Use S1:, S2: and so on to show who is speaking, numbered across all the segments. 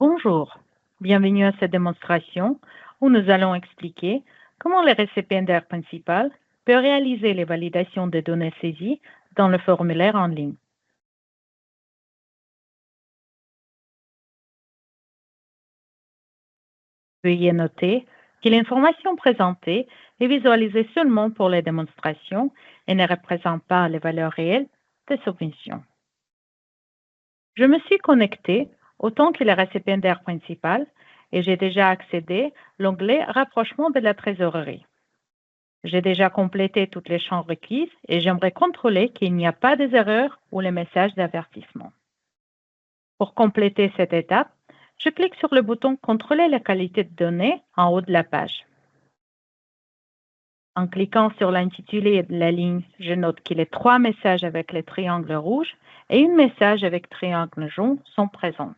S1: Bonjour, bienvenue à cette démonstration où nous allons expliquer comment le récipiendaire principal peut réaliser les validations des données saisies dans le formulaire en ligne. Veuillez noter que l'information présentée est visualisée seulement pour les démonstrations et ne représente pas les valeurs réelles des subventions. Je me suis connectée autant que le récipiendaire principal et j'ai déjà accédé à l'onglet Rapprochement de la trésorerie. J'ai déjà complété toutes les champs requises et j'aimerais contrôler qu'il n'y a pas des erreurs ou les messages d'avertissement. Pour compléter cette étape, je clique sur le bouton Contrôler la qualité de données en haut de la page. En cliquant sur l'intitulé de la ligne, je note que les 3 messages avec les triangles rouges et un message avec triangle jaune sont présents.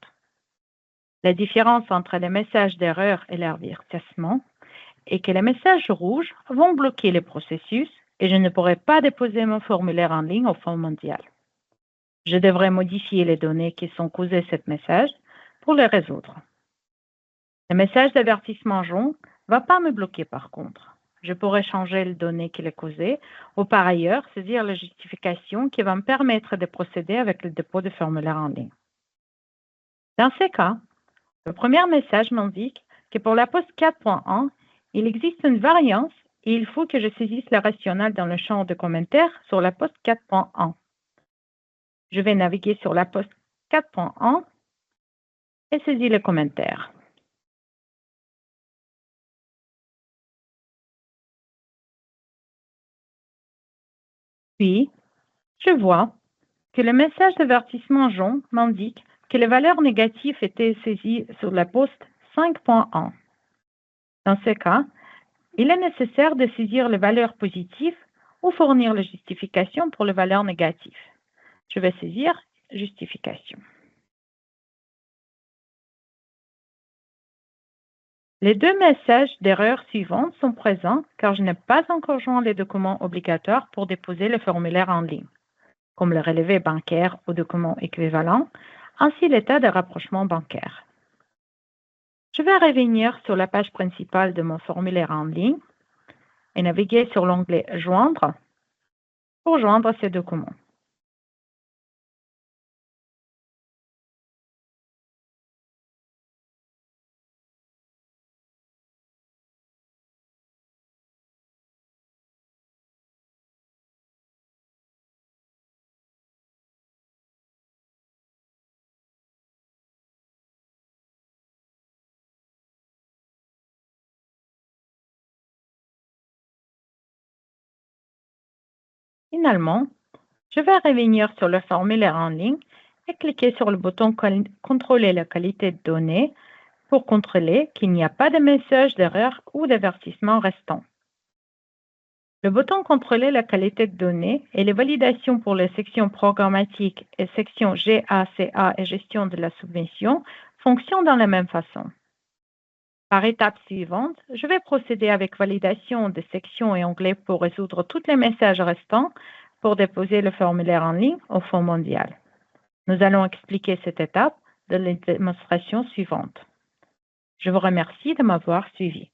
S1: La différence entre les messages d'erreur et l'avertissement est que les messages rouges vont bloquer le processus et je ne pourrai pas déposer mon formulaire en ligne au Fonds mondial. Je devrais modifier les données qui sont causées de ce message pour les résoudre. Le message d'avertissement jaune ne va pas me bloquer par contre. Je pourrais changer les données qui les causaient ou par ailleurs saisir la justification qui va me permettre de procéder avec le dépôt de formulaire en ligne. Dans ces cas, le premier message m'indique que pour la poste 4.1, il existe une variance et il faut que je saisisse la rationnelle dans le champ de commentaires sur la poste 4.1. Je vais naviguer sur la poste 4.1 et saisir le commentaire. Puis, je vois que le message d'avertissement jaune m'indique que les valeurs négatives étaient saisies sur la poste 5.1. Dans ce cas, il est nécessaire de saisir les valeurs positives ou fournir la justification pour les valeurs négatives. Je vais saisir justification. Les 2 messages d'erreur suivants sont présents car je n'ai pas encore joint les documents obligatoires pour déposer le formulaire en ligne, comme le relevé bancaire ou document équivalent, ainsi l'état de rapprochement bancaire. Je vais revenir sur la page principale de mon formulaire en ligne et naviguer sur l'onglet « Joindre » pour joindre ces documents. Finalement, je vais revenir sur le formulaire en ligne et cliquer sur le bouton « Contrôler la qualité de données » pour contrôler qu'il n'y a pas de message d'erreur ou d'avertissement restant. Le bouton « Contrôler la qualité de données » et les validations pour les sections programmatiques et sections GACA et gestion de la subvention fonctionnent dans la même façon. Par étape suivante, je vais procéder avec validation des sections et onglets pour résoudre tous les messages restants pour déposer le formulaire en ligne au Fonds mondial. Nous allons expliquer cette étape dans les démonstrations suivantes. Je vous remercie de m'avoir suivi.